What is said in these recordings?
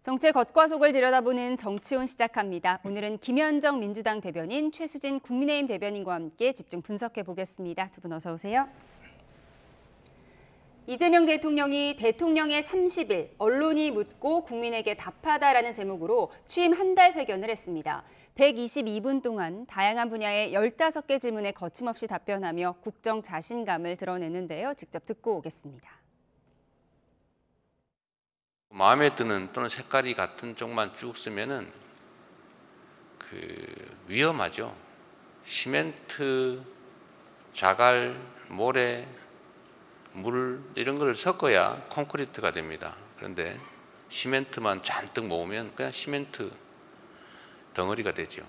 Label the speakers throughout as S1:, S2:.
S1: 정치의 겉과 속을 들여다보는 정치온 시작합니다. 오늘은 김현정 민주당 대변인, 최수진 국민의힘 대변인과 함께 집중 분석해 보겠습니다. 두 분 어서 오세요. 이재명 대통령이 대통령의 30일, 언론이 묻고 국민에게 답하다라는 제목으로 취임 한 달 회견을 했습니다. 122분 동안 다양한 분야의 15개 질문에 거침없이 답변하며 국정 자신감을 드러냈는데요. 직접 듣고 오겠습니다.
S2: 마음에 드는 또는 색깔이 같은 쪽만 쭉 쓰면은 위험하죠. 시멘트, 자갈, 모래, 물 이런 걸 섞어야 콘크리트가 됩니다. 그런데 시멘트만 잔뜩 모으면 그냥 시멘트 덩어리가 되죠.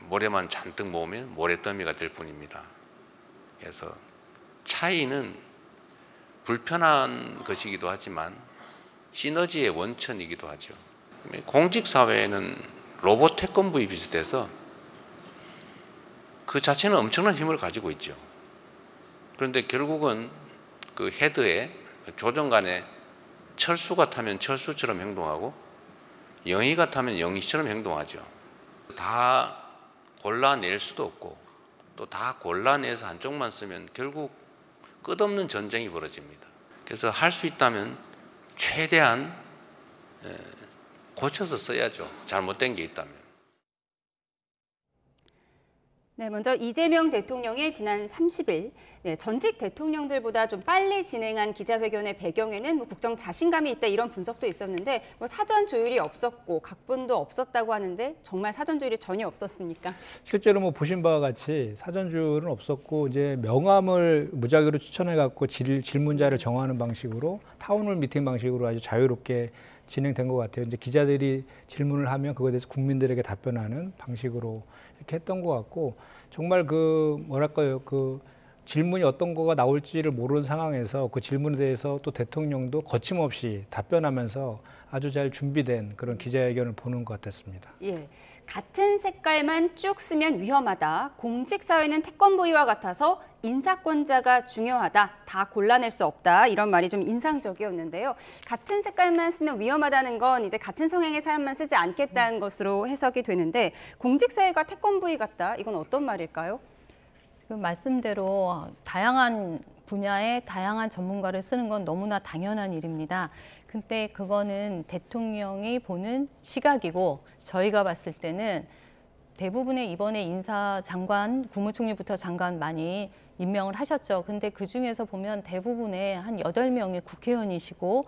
S2: 모래만 잔뜩 모으면 모래더미가 될 뿐입니다. 그래서 차이는 불편한 것이기도 하지만 시너지의 원천이기도 하죠. 공직사회는 로봇 태권부에 비슷해서 그 자체는 엄청난 힘을 가지고 있죠. 그런데 결국은 그 헤드에 조정간에 철수가 타면 철수처럼 행동하고 영희가 타면 영희처럼 행동하죠. 다 골라낼 수도 없고 또 다 골라내서 한쪽만 쓰면 결국 끝없는 전쟁이 벌어집니다. 그래서 할 수 있다면 최대한 고쳐서 써야죠. 잘못된 게 있다면.
S1: 네, 먼저 이재명 대통령의 지난 30일 전직 대통령들보다 좀 빨리 진행한 기자회견의 배경에는 국정 자신감이 있다 이런 분석도 있었는데 사전 조율이 없었고 각본도 없었다고 하는데 정말 사전 조율이 전혀 없었습니까?
S3: 실제로 보신 바와 같이 사전 조율은 없었고 이제 명함을 무작위로 추천해 갖고 질문자를 정하는 방식으로 타운홀 미팅 방식으로 아주 자유롭게 진행된 것 같아요. 이제 기자들이 질문을 하면 그거에 대해서 국민들에게 답변하는 방식으로 이렇게 했던 것 같고 정말 질문이 어떤 거가 나올지를 모르는 상황에서 그 질문에 대해서 또 대통령도 거침없이 답변하면서 아주 잘 준비된 그런 기자회견을 보는 것 같았습니다.
S1: 예, 같은 색깔만 쭉 쓰면 위험하다. 공직사회는 태권브이와 같아서 인사권자가 중요하다. 다 골라낼 수 없다. 이런 말이 좀 인상적이었는데요. 같은 색깔만 쓰면 위험하다는 건 이제 같은 성향의 사람만 쓰지 않겠다는 것으로 해석이 되는데 공직사회가 태권브이 같다. 이건 어떤 말일까요?
S4: 그 말씀대로 다양한 분야의 다양한 전문가를 쓰는 건 너무나 당연한 일입니다. 근데 그거는 대통령이 보는 시각이고 저희가 봤을 때는 대부분의 이번에 인사장관, 국무총리부터 장관 많이 임명을 하셨죠. 근데 그중에서 보면 대부분의 한 8명이 국회의원이시고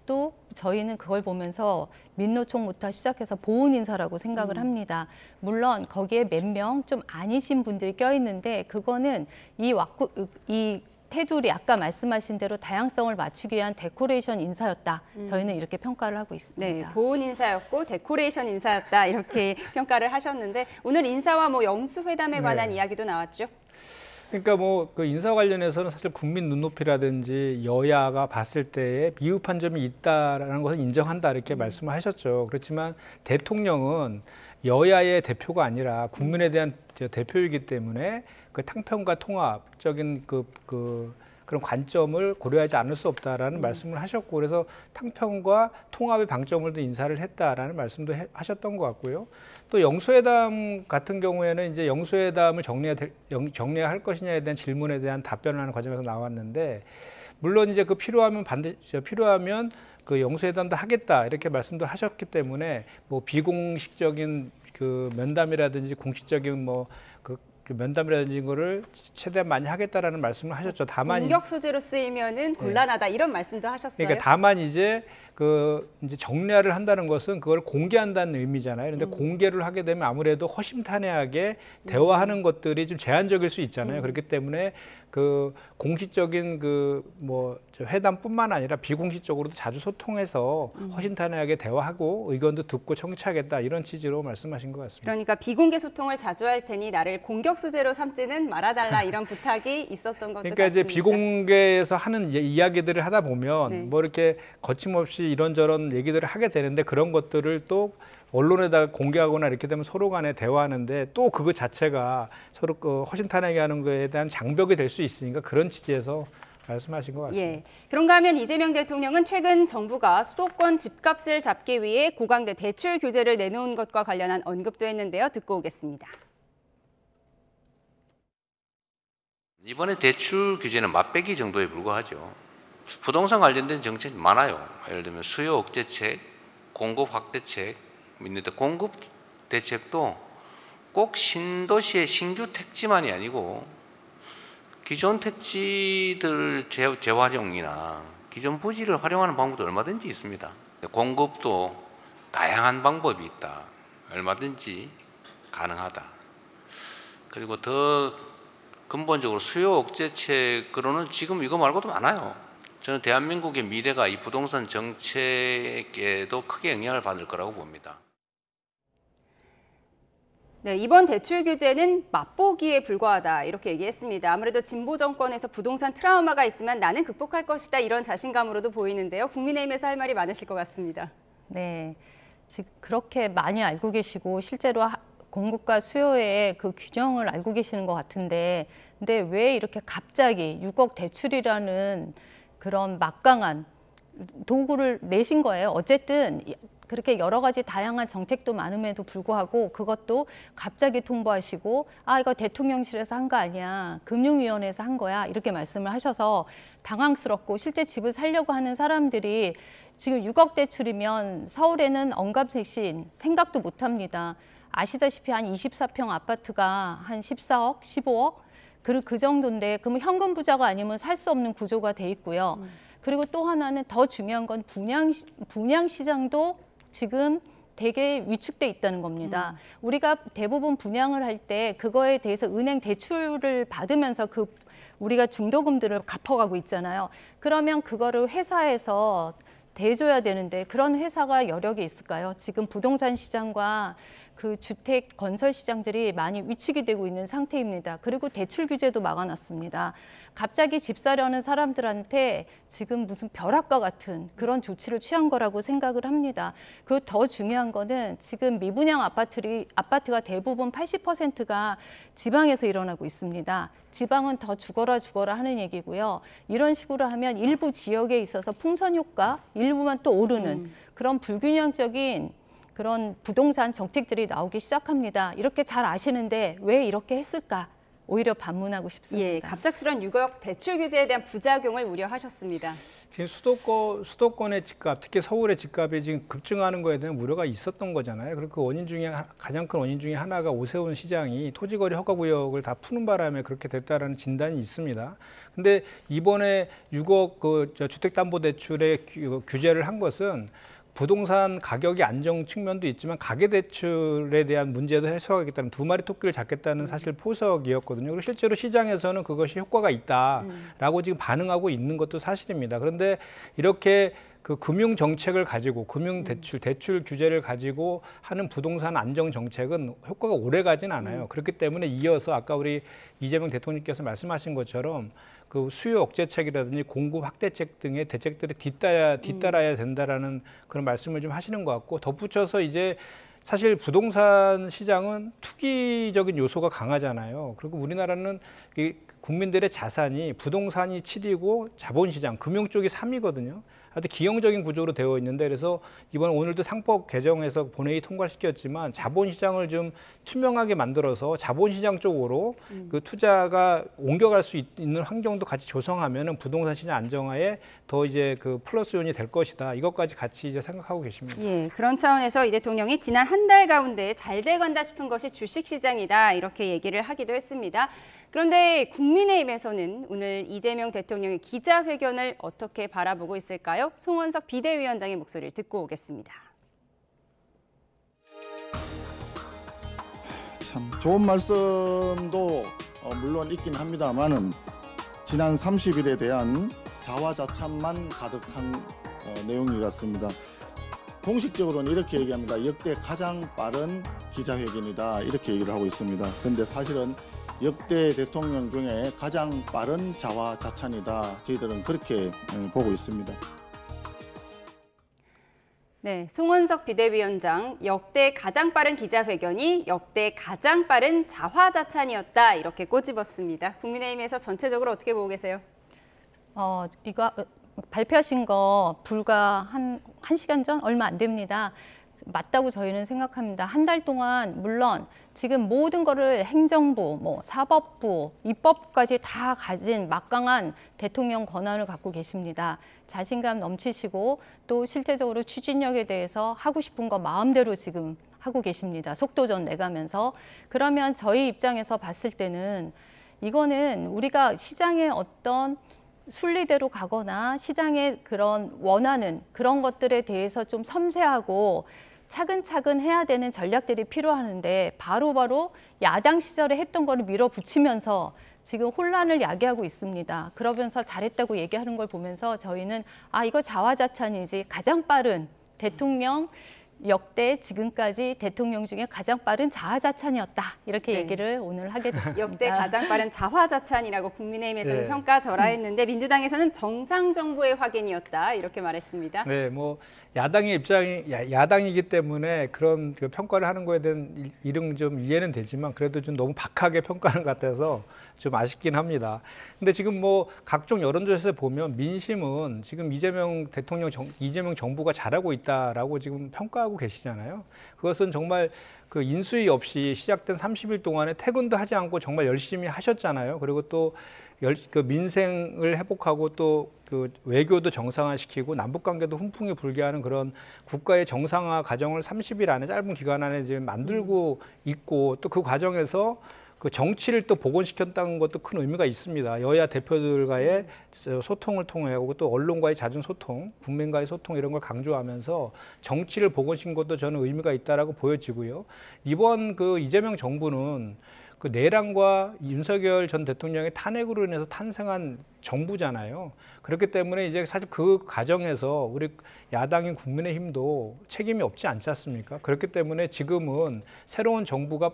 S4: 또 저희는 그걸 보면서 민노총부터 시작해서 보훈 인사라고 생각을 합니다. 물론 거기에 몇 명 좀 아니신 분들이 껴있는데 그거는 이 테두리 아까 말씀하신 대로 다양성을 맞추기 위한 데코레이션 인사였다. 저희는 이렇게 평가를 하고 있습니다.
S1: 네, 보훈 인사였고 데코레이션 인사였다 이렇게 평가를 하셨는데 오늘 인사와 영수회담에 관한 이야기도 나왔죠.
S3: 그러니까 그 인사 관련해서는 사실 국민 눈높이라든지 여야가 봤을 때에 미흡한 점이 있다라는 것을 인정한다 이렇게 말씀을 하셨죠. 그렇지만 대통령은 여야의 대표가 아니라 국민에 대한 대표이기 때문에 그 탕평과 통합적인 그런 관점을 고려하지 않을 수 없다라는 말씀을 하셨고 그래서 탕평과 통합의 방점을 인사를 했다라는 말씀도 하셨던 것 같고요. 또 영수회담 같은 경우에는 이제 영수회담을 정리할 것이냐에 대한 질문에 대한 답변하는 과정에서 나왔는데 물론 이제 필요하면 그 영수회담도 하겠다 이렇게 말씀도 하셨기 때문에 비공식적인 그 면담이라든지 공식적인 면담이라든지 거를 최대한 많이 하겠다라는 말씀을 하셨죠. 다만
S1: 공격 소재로 쓰이면은 곤란하다 이런 말씀도 하셨어요.
S3: 그러니까 다만 이제 이제 정례를 한다는 것은 그걸 공개한다는 의미잖아요. 그런데 공개를 하게 되면 아무래도 허심탄회하게 대화하는 것들이 좀 제한적일 수 있잖아요. 그렇기 때문에 그 공식적인 회담뿐만 아니라 비공식적으로도 자주 소통해서 허심탄회하게 대화하고 의견도 듣고 청취하겠다 이런 취지로 말씀하신 것 같습니다.
S1: 그러니까 비공개 소통을 자주 할 테니 나를 공격 소재로 삼지는 말아달라 이런 부탁이 있었던 것도
S3: 그러니까
S1: 같습니다.
S3: 이제 비공개에서 하는 이야기들을 하다 보면 이렇게 거침없이 이런저런 얘기들을 하게 되는데 그런 것들을 또 언론에다가 공개하거나 이렇게 되면 서로 간에 대화하는데 또 그거 자체가 서로 허심탄회하게 하는 거에 대한 장벽이 될 수 있으니까 그런 취지에서 말씀하신 것 같습니다.
S1: 예. 그런가 하면 이재명 대통령은 최근 정부가 수도권 집값을 잡기 위해 고강도 대출 규제를 내놓은 것과 관련한 언급도 했는데요. 듣고 오겠습니다.
S2: 이번에 대출 규제는 맛배기 정도에 불과하죠. 부동산 관련된 정책이 많아요. 예를 들면 수요 억제책, 공급 확대책 있는데 공급 대책도 꼭 신도시의 신규 택지만이 아니고 기존 택지들 재활용이나 기존 부지를 활용하는 방법도 얼마든지 있습니다. 공급도 다양한 방법이 있다. 얼마든지 가능하다. 그리고 더 근본적으로 수요 억제책으로는 지금 이거 말고도 많아요. 저는 대한민국의 미래가 이 부동산 정책에도 크게 영향을 받을 거라고 봅니다.
S1: 네, 이번 대출 규제는 맛보기에 불과하다 이렇게 얘기했습니다. 아무래도 진보 정권에서 부동산 트라우마가 있지만 나는 극복할 것이다 이런 자신감으로도 보이는데요. 국민의힘에서 할 말이 많으실 것 같습니다.
S4: 네, 즉 그렇게 많이 알고 계시고 실제로 공급과 수요의 그 균형을 알고 계시는 것 같은데, 근데 왜 이렇게 갑자기 6억 대출이라는 그런 막강한 도구를 내신 거예요? 어쨌든 그렇게 여러 가지 다양한 정책도 많음에도 불구하고 그것도 갑자기 통보하시고 이거 대통령실에서 한 거 아니야, 금융위원회에서 한 거야 이렇게 말씀을 하셔서 당황스럽고 실제 집을 살려고 하는 사람들이 지금 6억 대출이면 서울에는 언감생신 생각도 못 합니다. 아시다시피 한 24평 아파트가 한 14억, 15억 그 정도인데 그러면 현금 부자가 아니면 살 수 없는 구조가 돼 있고요. 그리고 또 하나는 더 중요한 건 분양 시장도 지금 되게 위축돼 있다는 겁니다. 우리가 대부분 분양을 할 때 그거에 대해서 은행 대출을 받으면서 우리가 중도금들을 갚아가고 있잖아요. 그러면 그거를 회사에서 대줘야 되는데 그런 회사가 여러 개 있을까요? 지금 부동산 시장과 그 주택 건설 시장들이 많이 위축이 되고 있는 상태입니다. 그리고 대출 규제도 막아놨습니다. 갑자기 집 사려는 사람들한테 지금 무슨 벼락과 같은 그런 조치를 취한 거라고 생각을 합니다. 그 더 중요한 거는 지금 미분양 아파트가 대부분 80%가 지방에서 일어나고 있습니다. 지방은 더 죽어라 하는 얘기고요. 이런 식으로 하면 일부 지역에 있어서 풍선 효과, 일부만 또 오르는 그런 불균형적인 그런 부동산 정책들이 나오기 시작합니다. 이렇게 잘 아시는데 왜 이렇게 했을까? 오히려 반문하고 싶습니다.
S1: 예, 갑작스런 6억 대출 규제에 대한 부작용을 우려하셨습니다.
S3: 지금 수도권의 집값, 특히 서울의 집값이 지금 급증하는 거에 대한 우려가 있었던 거잖아요. 그리고 그 원인 중에 가장 큰 원인 중에 하나가 오세훈 시장이 토지거래 허가구역을 다 푸는 바람에 그렇게 됐다라는 진단이 있습니다. 근데 이번에 6억 주택담보대출의 규제를 한 것은 부동산 가격이 안정 측면도 있지만 가계대출에 대한 문제도 해소하겠다는 두 마리 토끼를 잡겠다는 사실 포석이었거든요. 그리고 실제로 시장에서는 그것이 효과가 있다라고 지금 반응하고 있는 것도 사실입니다. 그런데 이렇게 그 금융 정책을 가지고 대출 규제를 가지고 하는 부동산 안정 정책은 효과가 오래 가진 않아요. 그렇기 때문에 이어서 아까 우리 이재명 대통령께서 말씀하신 것처럼 그 수요 억제책이라든지 공급 확대책 등의 대책들이 뒤따라야 된다라는 그런 말씀을 좀 하시는 것 같고, 덧붙여서 이제 사실 부동산 시장은 투기적인 요소가 강하잖아요. 그리고 우리나라는 국민들의 자산이 부동산이 7위고 자본시장, 금융 쪽이 3위거든요. 아주 기형적인 구조로 되어 있는데, 그래서 이번 오늘도 상법 개정해서 본회의 통과시켰지만 자본시장을 좀 투명하게 만들어서 자본시장 쪽으로 그 투자가 옮겨갈 수 있는 환경도 같이 조성하면은 부동산 시장 안정화에 더 이제 그 플러스 요인이 될 것이다. 이것까지 같이 이제 생각하고 계십니다.
S1: 예, 그런 차원에서 이 대통령이 지난 한 달 가운데 잘 돼간다 싶은 것이 주식시장이다 이렇게 얘기를 하기도 했습니다. 그런데 국민의힘에서는 오늘 이재명 대통령의 기자회견을 어떻게 바라보고 있을까요? 송원석 비대위원장의 목소리를 듣고 오겠습니다.
S5: 참 좋은 말씀도 물론 있긴 합니다만은 지난 30일에 대한 자화자찬만 가득한 내용이 같습니다. 공식적으로는 이렇게 얘기합니다. 역대 가장 빠른 기자회견이다 이렇게 얘기를 하고 있습니다. 그런데 사실은 역대 대통령 중에 가장 빠른 자화자찬이다. 저희들은 그렇게 보고 있습니다.
S1: 네, 송원석 비대위원장, 역대 가장 빠른 기자회견이 역대 가장 빠른 자화자찬이었다 이렇게 꼬집었습니다. 국민의힘에서 전체적으로 어떻게 보고 계세요?
S4: 이거 발표하신 거 불과 한 시간 전 얼마 안 됩니다. 맞다고 저희는 생각합니다. 한 달 동안 물론 지금 모든 거를 행정부, 사법부, 입법부까지 다 가진 막강한 대통령 권한을 갖고 계십니다. 자신감 넘치시고 또 실제적으로 추진력에 대해서 하고 싶은 거 마음대로 지금 하고 계십니다. 속도전 내가면서. 그러면 저희 입장에서 봤을 때는 이거는 우리가 시장의 어떤 순리대로 가거나 시장의 그런 원하는 그런 것들에 대해서 좀 섬세하고 차근차근 해야 되는 전략들이 필요하는데 바로바로 야당 시절에 했던 거를 밀어붙이면서 지금 혼란을 야기하고 있습니다. 그러면서 잘했다고 얘기하는 걸 보면서 저희는 이거 자화자찬이지 가장 빠른 대통령 역대 지금까지 대통령 중에 가장 빠른 자화자찬이었다. 이렇게
S1: 네.
S4: 얘기를 오늘 하게 됐습니다.
S1: 역대 가장 빠른 자화자찬이라고 국민의힘에서는
S3: 네.
S1: 평가절하했는데 민주당에서는 정상정부의 확인이었다. 이렇게 말했습니다.
S3: 네, 뭐 야당의 입장이 야당이기 때문에 그런 그 평가를 하는 거에 대한 일은 좀 이해는 되지만 그래도 좀 너무 박하게 평가하는 것 같아서 좀 아쉽긴 합니다. 근데 지금 뭐 각종 여론조사에서 보면 민심은 지금 이재명 정부가 잘하고 있다라고 지금 평가하고 계시잖아요. 그것은 정말 그 인수위 없이 시작된 30일 동안에 퇴근도 하지 않고 정말 열심히 하셨잖아요. 그리고 또 그 민생을 회복하고 또 그 외교도 정상화시키고 남북 관계도 훈풍이 불게 하는 그런 국가의 정상화 과정을 30일 안에 짧은 기간 안에 지금 만들고 있고 또 그 과정에서 그 정치를 또 복원시켰다는 것도 큰 의미가 있습니다. 여야 대표들과의 소통을 통하고 또 언론과의 잦은 소통, 국민과의 소통 이런 걸 강조하면서 정치를 복원시킨 것도 저는 의미가 있다라고 보여지고요. 이번 그 이재명 정부는 그 내란과 윤석열 전 대통령의 탄핵으로 인해서 탄생한 정부잖아요. 그렇기 때문에 이제 사실 그 과정에서 우리 야당인 국민의힘도 책임이 없지 않지 않습니까? 그렇기 때문에 지금은 새로운 정부가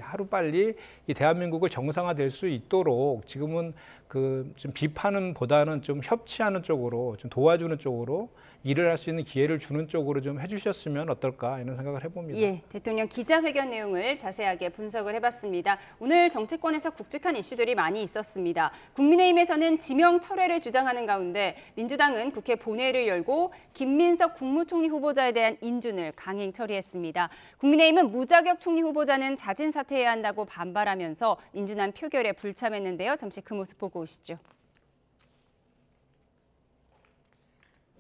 S3: 하루빨리 이 대한민국을 정상화될 수 있도록 지금은 그 좀 비판은보다는 좀 협치하는 쪽으로 좀 도와주는 쪽으로 일을 할 수 있는 기회를 주는 쪽으로 좀 해주셨으면 어떨까 이런 생각을 해봅니다.
S1: 예, 대통령 기자회견 내용을 자세하게 분석을 해봤습니다. 오늘 정치권에서 굵직한 이슈들이 많이 있었습니다. 국민의힘에서는 지명 철회를 주장하는 가운데 민주당은 국회 본회의를 열고 김민석 국무총리 후보자에 대한 인준을 강행 처리했습니다. 국민의힘은 무자격 총리 후보자는 자진 사퇴해야 한다고 반발하면서 인준안 표결에 불참했는데요. 잠시 그 모습 보고 오시죠.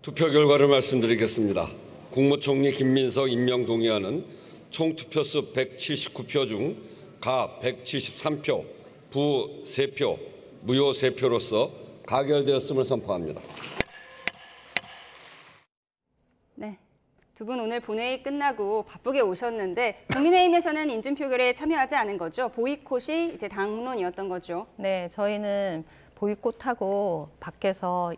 S6: 투표 결과를 말씀드리겠습니다. 국무총리 김민석 임명 동의안은 총 투표수 179표 중 가 173표, 부 3표, 무효 3표로서 가결되었음을 선포합니다.
S1: 네. 두 분 오늘 본회의 끝나고 바쁘게 오셨는데 국민의힘에서는 인준 표결에 참여하지 않은 거죠? 보이콧이 이제 당론이었던 거죠?
S4: 네, 저희는 보이콧하고 밖에서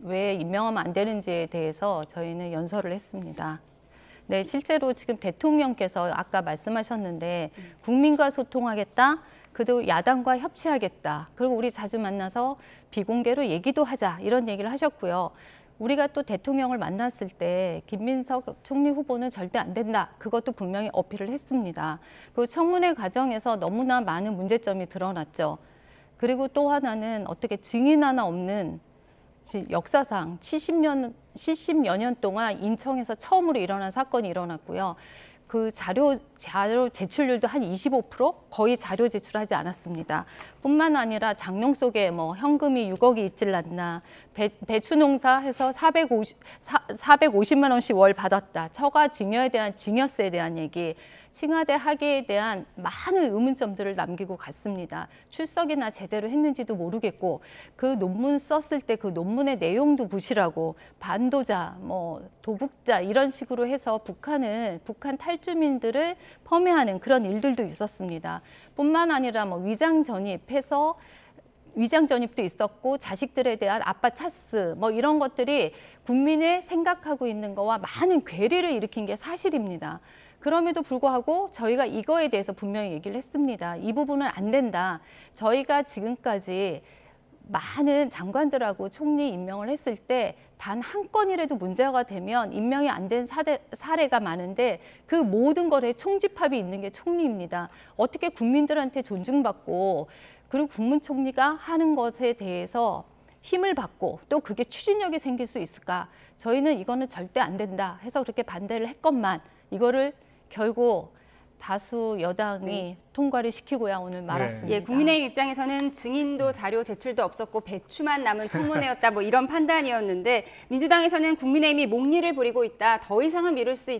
S4: 왜 임명하면 안 되는지에 대해서 저희는 연설을 했습니다. 네, 실제로 지금 대통령께서 아까 말씀하셨는데 국민과 소통하겠다, 그리고 야당과 협치하겠다, 그리고 우리 자주 만나서 비공개로 얘기도 하자 이런 얘기를 하셨고요. 우리가 또 대통령을 만났을 때 김민석 총리 후보는 절대 안 된다. 그것도 분명히 어필을 했습니다. 그 청문회 과정에서 너무나 많은 문제점이 드러났죠. 그리고 또 하나는 어떻게 증인 하나 없는 역사상 70여 년 동안 인천에서 처음으로 일어난 사건이 일어났고요. 그 자료 제출률도 한 25%? 거의 자료 제출하지 않았습니다. 뿐만 아니라 장롱 속에 현금이 6억이 있질 않나, 배추 농사해서 450만 원씩 월 받았다. 처가 증여에 대한 증여세에 대한 얘기, 칭하대 학예에 대한 많은 의문점들을 남기고 갔습니다. 출석이나 제대로 했는지도 모르겠고 그 논문 썼을 때 그 논문의 내용도 부실하고 반도자, 도북자 이런 식으로 해서 북한 탈주민들을 폄훼하는 그런 일들도 있었습니다. 뿐만 아니라 위장 전입도 있었고 자식들에 대한 아빠 차스 이런 것들이 국민의 생각하고 있는 거와 많은 괴리를 일으킨 게 사실입니다. 그럼에도 불구하고 저희가 이거에 대해서 분명히 얘기를 했습니다. 이 부분은 안 된다. 저희가 지금까지 많은 장관들하고 총리 임명을 했을 때 단 한 건이라도 문제가 되면 임명이 안 된 사례가 많은데 그 모든 것에 총집합이 있는 게 총리입니다. 어떻게 국민들한테 존중받고 그리고 국무총리가 하는 것에 대해서 힘을 받고 또 그게 추진력이 생길 수 있을까? 저희는 이거는 절대 안 된다 해서 그렇게 반대를 했건만 이거를 결국 다수 여당이 통과를 시키고야 오늘 말았습니다.
S1: 예, 국민의힘 입장에서는 증인도 자료 제출도 없었고 배추만 남은 청문회였다 뭐 이런 판단이었는데 민주당에서는 국민의힘이 목리를 부리고 있다. 더 이상은 미룰 수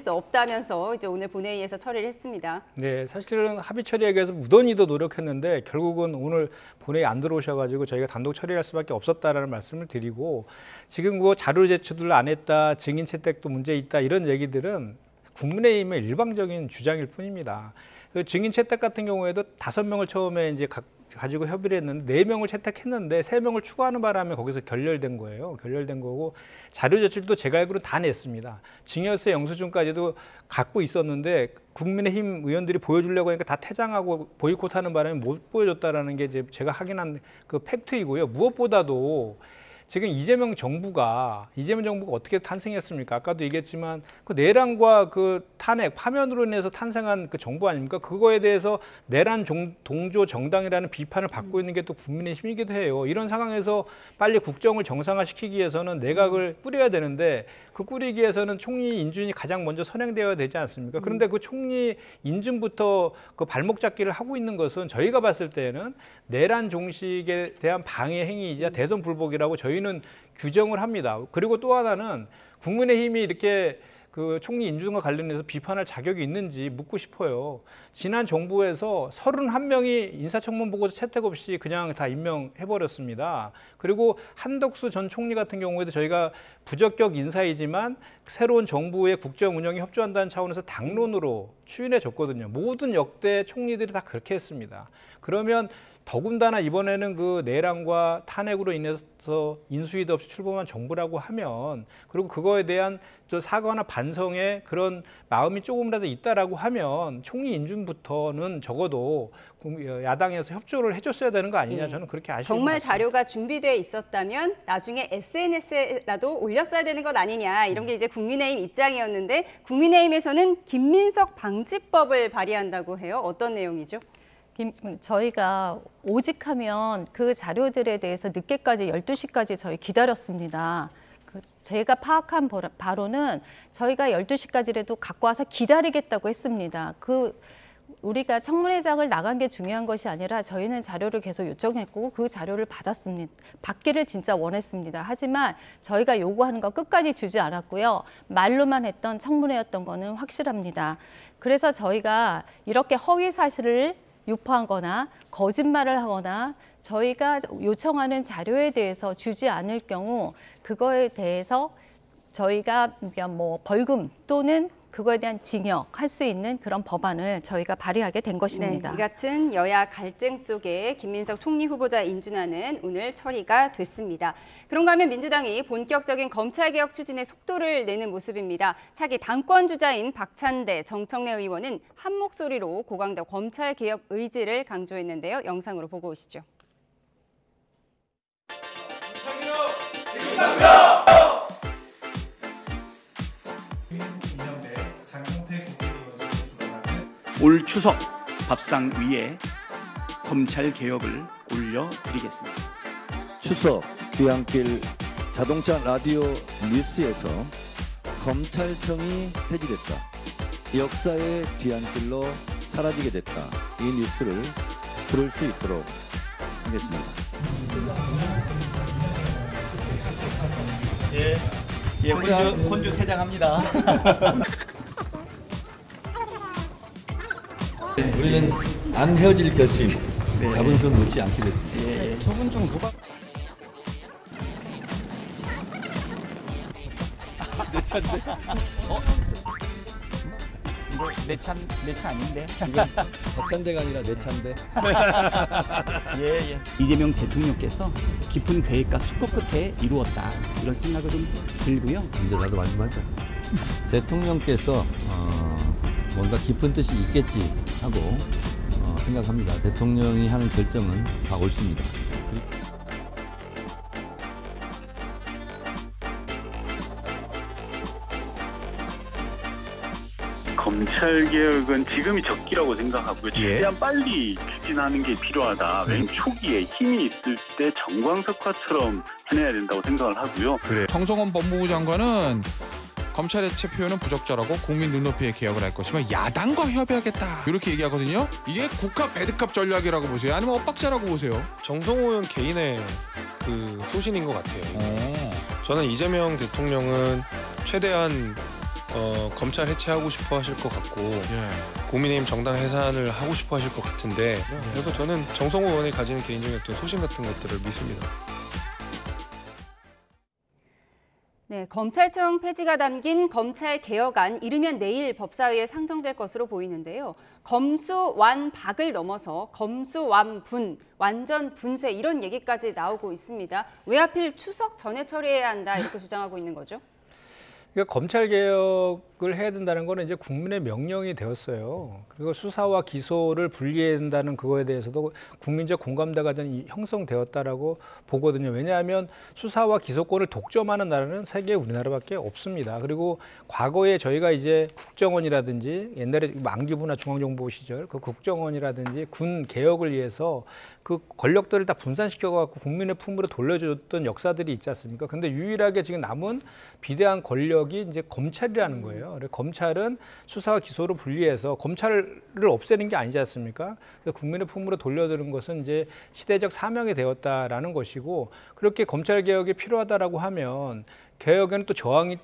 S1: 없다면서 이제 오늘 본회의에서 처리를 했습니다.
S3: 네, 사실은 합의 처리하기 위해서 무던히도 노력했는데 결국은 오늘 본회의 안 들어오셔가지고 저희가 단독 처리할 수밖에 없었다라는 말씀을 드리고 지금 뭐 자료 제출을 안 했다, 증인 채택도 문제 있다 이런 얘기들은 국민의힘의 일방적인 주장일 뿐입니다. 그 증인 채택 같은 경우에도 5명을 처음에 이제 가지고 협의를 했는데 4명을 채택했는데 3명을 추가하는 바람에 거기서 결렬된 거예요. 결렬된 거고 자료 제출도 제가 알기로는 다 냈습니다. 증여세 영수증까지도 갖고 있었는데 국민의힘 의원들이 보여주려고 하니까 다 퇴장하고 보이콧하는 바람에 못 보여줬다라는 게 이제 제가 확인한 그 팩트이고요. 무엇보다도 지금 이재명 정부가 어떻게 탄생했습니까? 아까도 얘기했지만 그 내란과 그 탄핵, 파면으로 인해서 탄생한 그 정부 아닙니까? 그거에 대해서 내란 동조 정당이라는 비판을 받고 있는 게 또 국민의힘이기도 해요. 이런 상황에서 빨리 국정을 정상화시키기 위해서는 내각을 꾸려야 되는데 그 꾸리기 위해서는 총리 인준이 가장 먼저 선행되어야 되지 않습니까? 그런데 그 총리 인준부터 그 발목 잡기를 하고 있는 것은 저희가 봤을 때는 내란 종식에 대한 방해 행위이자 대선 불복이라고 저희는 규정을 합니다. 그리고 또 하나는 국민의힘이 이렇게 그 총리 인준과 관련해서 비판할 자격이 있는지 묻고 싶어요. 지난 정부에서 31명이 인사청문 보고서 채택 없이 그냥 다 임명해버렸습니다. 그리고 한덕수 전 총리 같은 경우에도 저희가 부적격 인사이지만 새로운 정부의 국정 운영에 협조한다는 차원에서 당론으로 추인해줬거든요. 모든 역대 총리들이 다 그렇게 했습니다. 그러면 더군다나 이번에는 그 내란과 탄핵으로 인해서 인수위도 없이 출범한 정부라고 하면 그리고 그거에 대한 사과나 반성의 그런 마음이 조금이라도 있다라고 하면 총리 인준부터는 적어도 야당에서 협조를 해줬어야 되는 거 아니냐 저는 그렇게 아쉽습니다.
S1: 정말 자료가 준비되어 있었다면 나중에 SNS에라도 올렸어야 되는 것 아니냐 이런 게 이제 국민의힘 입장이었는데 국민의힘에서는 김민석 방지법을 발의한다고 해요. 어떤 내용이죠?
S4: 저희가 오직하면 그 자료들에 대해서 늦게까지 12시까지 저희 기다렸습니다. 제가 파악한 바로는 저희가 12시까지라도 갖고 와서 기다리겠다고 했습니다. 우리가 청문회장을 나간 게 중요한 것이 아니라 저희는 자료를 계속 요청했고 그 자료를 받았습니다. 받기를 진짜 원했습니다. 하지만 저희가 요구하는 거 끝까지 주지 않았고요. 말로만 했던 청문회였던 거는 확실합니다. 그래서 저희가 이렇게 허위 사실을 유포하거나 거짓말을 하거나 저희가 요청하는 자료에 대해서 주지 않을 경우 그거에 대해서 저희가 뭐 벌금 또는 그거에 대한 징역 할 수 있는 그런 법안을 저희가 발의하게 된 것입니다.
S1: 네, 이 같은 여야 갈등 속에 김민석 총리 후보자 인준안은 오늘 처리가 됐습니다. 그런가 하면 민주당이 본격적인 검찰개혁 추진에 속도를 내는 모습입니다. 차기 당권 주자인 박찬대 정청래 의원은 한 목소리로 고강도 검찰개혁 의지를 강조했는데요. 영상으로 보고 오시죠.
S7: 올 추석 밥상 위에 검찰 개혁을 올려드리겠습니다.
S8: 추석 귀향길 자동차 라디오 뉴스에서 검찰청이 폐지됐다. 역사의 뒤안길로 사라지게 됐다. 이 뉴스를 들을 수 있도록 하겠습니다.
S9: 혼주 퇴장합니다. 우리는 안 헤어질 결심 잡은 손 놓지 않기로 했습니다.
S7: 두 분 중 누가
S9: 내 차인데?
S10: 내 차 아닌데?
S9: 박찬대가 아니라 내 차인데.
S10: 예.
S7: 이재명 대통령께서 깊은 계획과 숙고 끝에 이루었다 이런 생각을 좀 들고요.
S9: 이제 나도 말씀하자. 대통령께서 뭔가 깊은 뜻이 있겠지 하고 생각합니다. 대통령이 하는 결정은 다 옳습니다.
S11: 검찰 개혁은 지금이 적기라고 생각하고요. 최대한 빨리 추진하는 게 필요하다. 왜냐하면 초기에 힘이 있을 때 정광석화처럼 해내야 된다고 생각을 하고요.
S12: 정성원 법무부 장관은 검찰 해체 표현은 부적절하고 국민 눈높이의 개혁을 할 것이며 야당과 협의하겠다 이렇게 얘기하거든요. 이게 국합 배드캅 전략이라고 보세요? 아니면 엇박자라고 보세요?
S13: 정성호 의원 개인의 그 소신인 것 같아요. 저는 이재명 대통령은 최대한 검찰 해체하고 싶어 하실 것 같고 국민의힘 정당 해산을 하고 싶어 하실 것 같은데 그래서 저는 정성호 의원이 가지는 개인적인 어떤 소신 같은 것들을 믿습니다.
S1: 네, 검찰청 폐지가 담긴 검찰개혁안 이르면 내일 법사위에 상정될 것으로 보이는데요. 검수완박을 넘어서 검수완분, 완전 분쇄 이런 얘기까지 나오고 있습니다. 왜 하필 추석 전에 처리해야 한다 이렇게 주장하고 있는 거죠?
S3: 그러니까 검찰 개혁을 해야 된다는 거는 이제 국민의 명령이 되었어요. 그리고 수사와 기소를 분리해야 된다는 그거에 대해서도 국민적 공감대가 좀 형성되었다라고 보거든요. 왜냐하면 수사와 기소권을 독점하는 나라는 세계에 우리나라밖에 없습니다. 그리고 과거에 저희가 이제 국정원이라든지 옛날에 만기부나 중앙정보 시절 그 국정원이라든지 군 개혁을 위해서 그 권력들을 다 분산시켜갖고 국민의 품으로 돌려줬던 역사들이 있지 않습니까? 근데 유일하게 지금 남은 비대한 권력이 이제 검찰이라는 거예요. 그래서 검찰은 수사와 기소를 분리해서 검찰을 없애는 게 아니지 않습니까? 그래서 국민의 품으로 돌려드는 것은 이제 시대적 사명이 되었다라는 것이고 그렇게 검찰 개혁이 필요하다라고 하면 개혁에는 또 저항이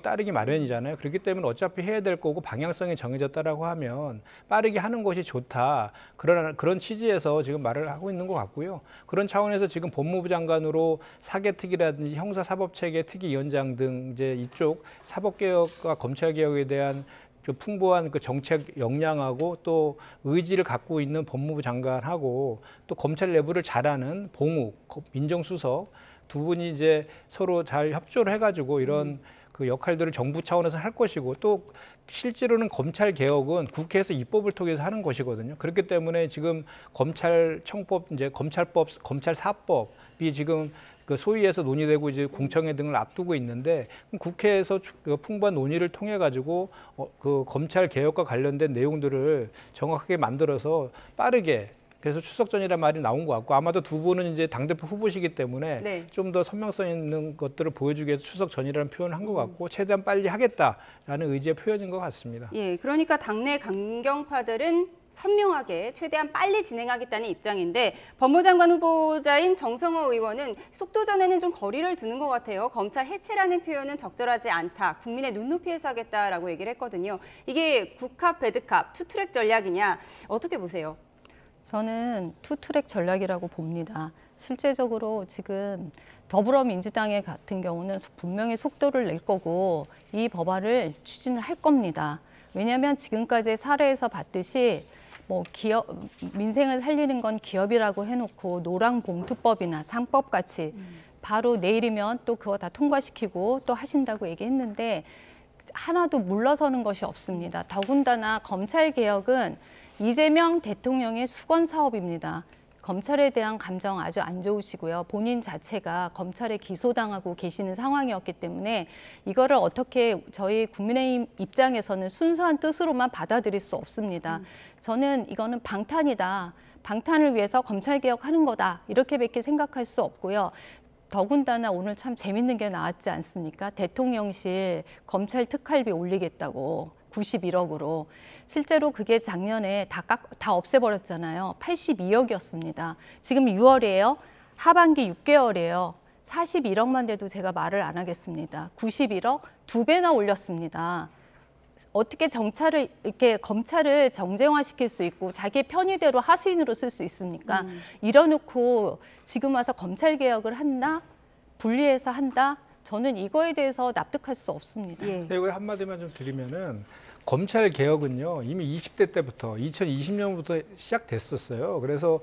S3: 따르기 마련이잖아요. 그렇기 때문에 어차피 해야 될 거고 방향성이 정해졌다라고 하면 빠르게 하는 것이 좋다. 그런 취지에서 지금 말을 하고 있는 것 같고요. 그런 차원에서 지금 법무부 장관으로 사개특위라든지 형사사법체계 특위위원장 등 이제 이쪽 사법개혁과 검찰개혁에 대한 그 풍부한 그 정책 역량하고 또 의지를 갖고 있는 법무부 장관하고 또 검찰 내부를 잘하는 봉욱 민정수석 두 분이 이제 서로 잘 협조를 해가지고 이런 그 역할들을 정부 차원에서 할 것이고 또 실제로는 검찰 개혁은 국회에서 입법을 통해서 하는 것이거든요. 그렇기 때문에 지금 검찰청법, 이제 검찰법, 검찰사법이 지금 그 소위에서 논의되고 이제 공청회 등을 앞두고 있는데 국회에서 풍부한 논의를 통해 가지고 그 검찰 개혁과 관련된 내용들을 정확하게 만들어서 빠르게 그래서 추석 전이라는 말이 나온 것 같고 아마도 두 분은 이제 당대표 후보시기 때문에 좀 더 선명성 있는 것들을 보여주기 위해서 추석 전이라는 표현을 한 것 같고 최대한 빨리 하겠다라는 의지의 표현인 것 같습니다.
S1: 예, 그러니까 당내 강경파들은 선명하게 최대한 빨리 진행하겠다는 입장인데 법무장관 후보자인 정성호 의원은 속도전에는 좀 거리를 두는 것 같아요. 검찰 해체라는 표현은 적절하지 않다. 국민의 눈높이에서 하겠다라고 얘기를 했거든요. 이게 국합, 배드캅, 투트랙 전략이냐 어떻게 보세요?
S4: 저는 투트랙 전략이라고 봅니다. 실제적으로 지금 더불어민주당의 같은 경우는 분명히 속도를 낼 거고 이 법안을 추진을 할 겁니다. 왜냐하면 지금까지 사례에서 봤듯이 뭐 기업 민생을 살리는 건 기업이라고 해놓고 노랑봉투법이나 상법 같이 바로 내일이면 또 그거 다 통과시키고 또 하신다고 얘기했는데 하나도 물러서는 것이 없습니다. 더군다나 검찰 개혁은 이재명 대통령의 수건 사업입니다. 검찰에 대한 감정 아주 안 좋으시고요. 본인 자체가 검찰에 기소당하고 계시는 상황이었기 때문에 이거를 어떻게 저희 국민의힘 입장에서는 순수한 뜻으로만 받아들일 수 없습니다. 저는 이거는 방탄이다. 방탄을 위해서 검찰개혁하는 거다. 이렇게밖에 생각할 수 없고요. 더군다나 오늘 참 재밌는 게 나왔지 않습니까? 대통령실 검찰 특활비 올리겠다고 91억으로. 실제로 그게 작년에 다 없애버렸잖아요. 82억이었습니다. 지금 6월이에요. 하반기 6개월이에요. 41억만 돼도 제가 말을 안 하겠습니다. 91억 2배나 올렸습니다. 어떻게 이렇게 검찰을 정쟁화시킬 수 있고 자기 편의대로 하수인으로 쓸 수 있습니까? 이뤄놓고 지금 와서 검찰 개혁을 한다? 분리해서 한다? 저는 이거에 대해서 납득할 수 없습니다.
S3: 이거 한마디만 좀 드리면은 검찰 개혁은요 이미 20대 때부터 2020년부터 시작됐었어요. 그래서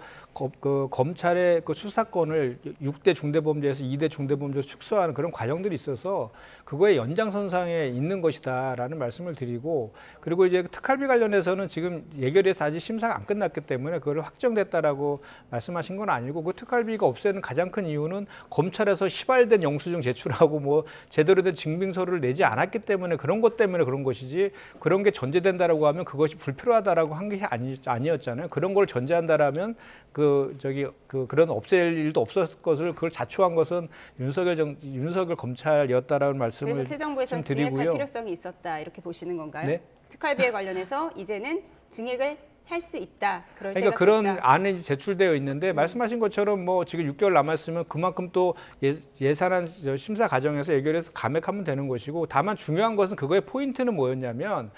S3: 검찰의 그 수사권을 6대 중대범죄에서 2대 중대범죄로 축소하는 그런 과정들이 있어서 그거의 연장선상에 있는 것이다라는 말씀을 드리고 그리고 이제 특활비 관련해서는 지금 예결위에서 아직 심사가 안 끝났기 때문에 그걸 확정됐다라고 말씀하신 건 아니고 그 특활비가 없애는 가장 큰 이유는 검찰에서 시발된 영수증 제출하고 뭐 제대로 된 증빙서를 내지 않았기 때문에 그런 것 때문에 그런 것이지 그런 그런 게 전제된다라고 하면 그것이 불필요하다라고 한 게 아니었잖아요. 그런 걸 전제한다라면 그런 없앨 일도 없었을 것을 그걸 자초한 것은 윤석열 검찰이었다라는 말씀을
S1: 그래서 새 정부에서는
S3: 좀 드리고요.
S1: 증액할 필요성이 있었다 이렇게 보시는 건가요?
S3: 네?
S1: 특활비에 관련해서 이제는 증액을 할 수 있다. 그럴
S3: 그러니까
S1: 때가
S3: 그런
S1: 됐다.
S3: 안이 제출되어 있는데 말씀하신 것처럼 뭐 지금 6개월 남았으면 그만큼 또 예산안 심사 과정에서 예결해서 감액하면 되는 것이고, 다만 중요한 것은 그거의 포인트는 뭐였냐면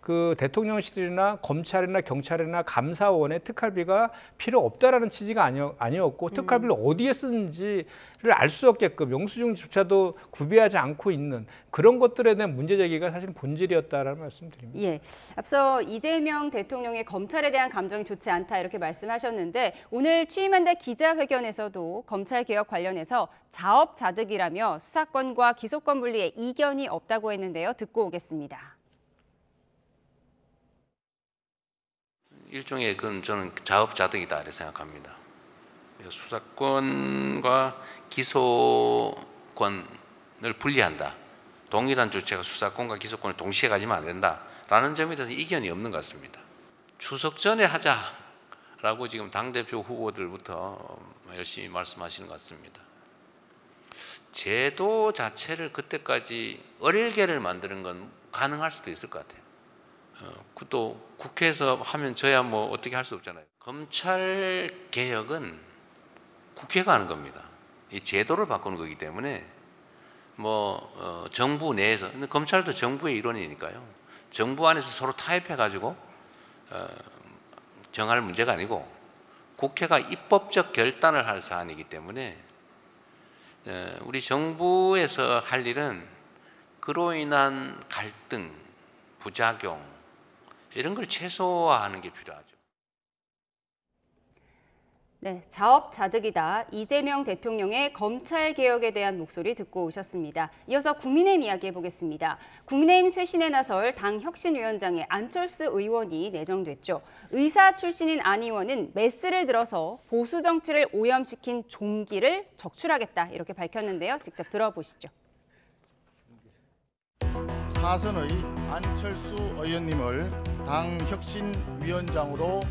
S3: 그 대통령실이나 검찰이나 경찰이나 감사원의 특활비가 필요 없다라는 취지가 아니었고 특활비를 어디에 쓰는지를 알 수 없게끔 영수증조차도 구비하지 않고 있는 그런 것들에 대한 문제 제기가 사실 본질이었다라는 말씀드립니다.
S1: 예, 앞서 이재명 대통령의 검찰에 대한 감정이 좋지 않다 이렇게 말씀하셨는데 오늘 취임한 날 기자회견에서도 검찰 개혁 관련해서 자업자득이라며 수사권과 기소권 분리에 이견이 없다고 했는데요. 듣고 오겠습니다.
S2: 일종의 그건 저는 자업자득이다 이렇게 생각합니다. 수사권과 기소권을 분리한다. 동일한 주체가 수사권과 기소권을 동시에 가지면 안 된다라는 점에 대해서 이견이 없는 것 같습니다. 추석 전에 하자라고 지금 당대표 후보들부터 열심히 말씀하시는 것 같습니다. 제도 자체를 그때까지 어릴게를 만드는 건 가능할 수도 있을 것 같아요. 또 국회에서 하면 저야 뭐 어떻게 할 수 없잖아요. 검찰 개혁은 국회가 하는 겁니다. 이 제도를 바꾸는 거기 때문에 정부 내에서, 근데 검찰도 정부의 일원이니까요. 정부 안에서 서로 타협해 가지고 정할 문제가 아니고 국회가 입법적 결단을 할 사안이기 때문에 우리 정부에서 할 일은 그로 인한 갈등, 부작용 이런 걸 최소화하는 게 필요하죠.
S1: 네, 자업자득이다. 이재명 대통령의 검찰 개혁에 대한 목소리 듣고 오셨습니다. 이어서 국민의힘 이야기해 보겠습니다. 국민의힘 쇄신에 나설 당 혁신위원장에 안철수 의원이 내정됐죠. 의사 출신인 안 의원은 메스를 들어서 보수 정치를 오염시킨 종기를 적출하겠다 이렇게 밝혔는데요. 직접 들어보시죠.
S5: 사선의 안철수 의원님을 당 혁신위원장으로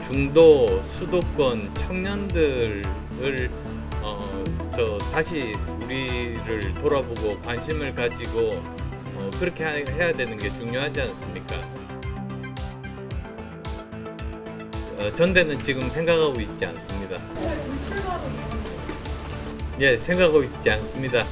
S14: 중도 수도권 청년들을 다시 우리를 돌아보고 관심을 가지고 그렇게 해야 되는 게 중요하지 않습니까? 전대는 지금 생각하고 있지 않습니다. 예, 생각하고 있지 않습니다.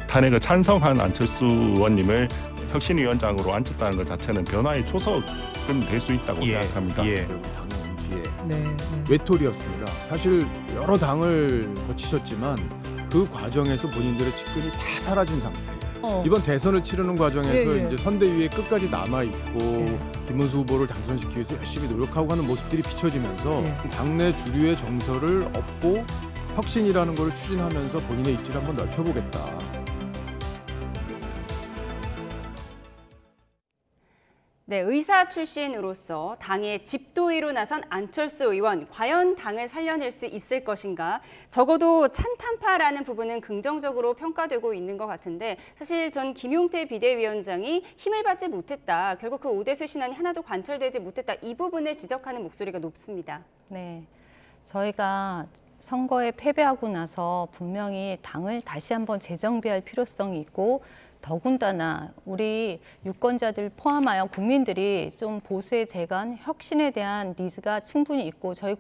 S15: 탄핵을 찬성한 안철수 의원님을 혁신위원장으로 앉혔다는 것 자체는 변화의 초석은 될 수 있다고 생각합니다.
S16: 외톨이였습니다. 사실 여러 당을 거치셨지만 그 과정에서 본인들의 측근이 다 사라진 상태예요. 이번 대선을 치르는 과정에서 이제 선대위에 끝까지 남아 있고 김문수 후보를 당선시키기 위해서 열심히 노력하고 하는 모습들이 비춰지면서 당내 주류의 정서를 얻고 혁신이라는 걸 추진하면서 본인의 입지를 한번 넓혀보겠다.
S1: 네, 의사 출신으로서 당의 집도의로 나선 안철수 의원, 과연 당을 살려낼 수 있을 것인가? 적어도 찬탄파라는 부분은 긍정적으로 평가되고 있는 것 같은데 사실 전 김용태 비대위원장이 힘을 받지 못했다. 결국 그 5대 쇄신안이 하나도 관철되지 못했다. 이 부분을 지적하는 목소리가 높습니다.
S4: 네, 저희가 선거에 패배하고 나서 분명히 당을 다시 한번 재정비할 필요성이 있고 더군다나 우리 유권자들 포함하여 국민들이 좀 보수의 재간, 혁신에 대한 니즈가 충분히 있고 저희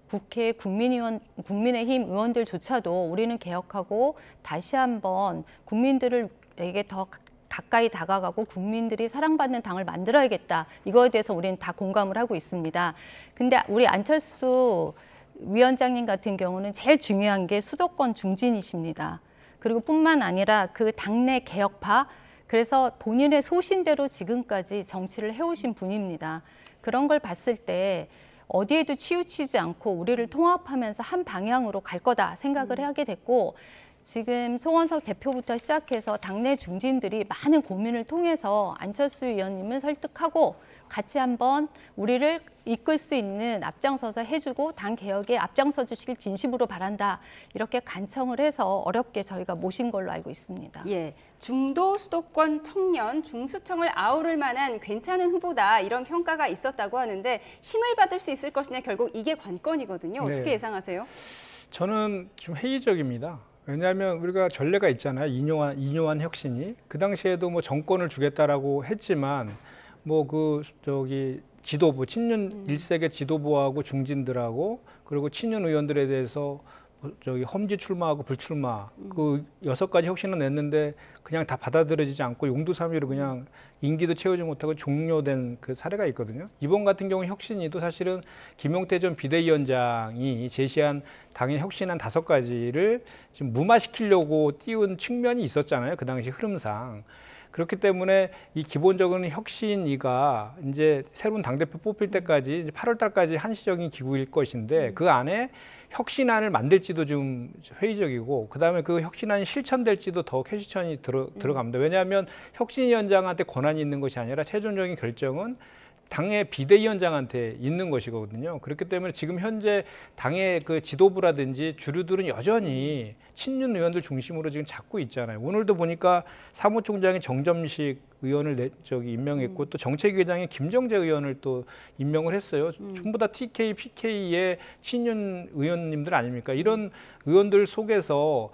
S4: 국회 국민의힘 의원들조차도 우리는 개혁하고 다시 한번 국민들에게 더 가까이 다가가고 국민들이 사랑받는 당을 만들어야겠다. 이거에 대해서 우리는 다 공감을 하고 있습니다. 근데 우리 안철수 위원장님 같은 경우는 제일 중요한 게 수도권 중진이십니다. 그리고 뿐만 아니라 그 당내 개혁파, 그래서 본인의 소신대로 지금까지 정치를 해오신 분입니다. 그런 걸 봤을 때 어디에도 치우치지 않고 우리를 통합하면서 한 방향으로 갈 거다 생각을 하게 됐고 지금 송원석 대표부터 시작해서 당내 중진들이 많은 고민을 통해서 안철수 의원님을 설득하고 같이 한번 우리를 이끌 수 있는 앞장서서 해주고 당 개혁에 앞장서 주시길 진심으로 바란다. 이렇게 간청을 해서 어렵게 저희가 모신 걸로 알고 있습니다.
S1: 예, 중도 수도권 청년 중수청을 아우를 만한 괜찮은 후보다 이런 평가가 있었다고 하는데 힘을 받을 수 있을 것이냐 결국 이게 관건이거든요. 어떻게
S3: 네.
S1: 예상하세요?
S3: 저는 좀 회의적입니다. 왜냐하면 우리가 전례가 있잖아요. 이뇨한 혁신이 그 당시에도 뭐 정권을 주겠다라고 했지만 뭐 지도부 친윤 1세계 지도부하고 중진들하고 그리고 친윤 의원들에 대해서 험지 출마하고 불출마 그 6가지 혁신을 냈는데 그냥 다 받아들여지지 않고 용두사미로 그냥 임기도 채우지 못하고 종료된 그 사례가 있거든요. 이번 같은 경우 혁신위도 사실은 김용태 전 비대위원장이 제시한 당의 혁신안 5가지를 좀 무마시키려고 띄운 측면이 있었잖아요. 그 당시 흐름상. 그렇기 때문에 이 기본적인 혁신위가 이제 새로운 당대표 뽑힐 때까지 이제 8월 달까지 한시적인 기구일 것인데 그 안에 혁신안을 만들지도 좀 회의적이고 그다음에 그 혁신안이 실천될지도 더 퀘스천이 들어갑니다. 왜냐하면 혁신위원장한테 권한이 있는 것이 아니라 최종적인 결정은 당의 비대위원장한테 있는 것이거든요. 그렇기 때문에 지금 현재 당의 그 지도부라든지 주류들은 여전히 친윤 의원들 중심으로 지금 잡고 있잖아요. 오늘도 보니까 사무총장이 정점식 의원을 임명했고 또 정책위원장에 김정재 의원을 또 임명을 했어요. 전부 다 TK, PK의 친윤 의원님들 아닙니까? 이런 의원들 속에서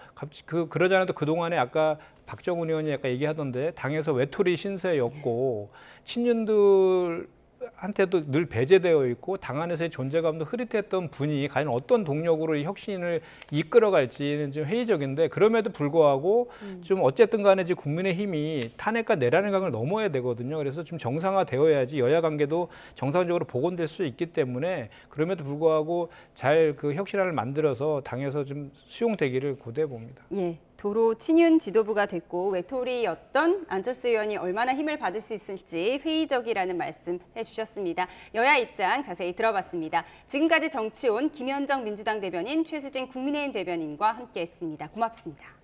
S3: 그러지 않아도 그동안에 아까 박정훈 의원이 아까 얘기하던데 당에서 외톨이 신세였고 친윤들 한테도 늘 배제되어 있고 당 안에서의 존재감도 흐릿했던 분이 과연 어떤 동력으로 이 혁신을 이끌어갈지는 좀 회의적인데 그럼에도 불구하고 좀 어쨌든 간에 지금 국민의힘이 탄핵과 내란의 강을 넘어야 되거든요. 그래서 좀 정상화되어야지 여야 관계도 정상적으로 복원될 수 있기 때문에 그럼에도 불구하고 잘 그 혁신안을 만들어서 당에서 좀 수용되기를 고대해 봅니다.
S1: 예. 도로 친윤 지도부가 됐고 외톨이였던 안철수 의원이 얼마나 힘을 받을 수 있을지 회의적이라는 말씀 해주셨습니다. 여야 입장 자세히 들어봤습니다. 지금까지 정치온 김현정 민주당 대변인, 최수진 국민의힘 대변인과 함께했습니다. 고맙습니다.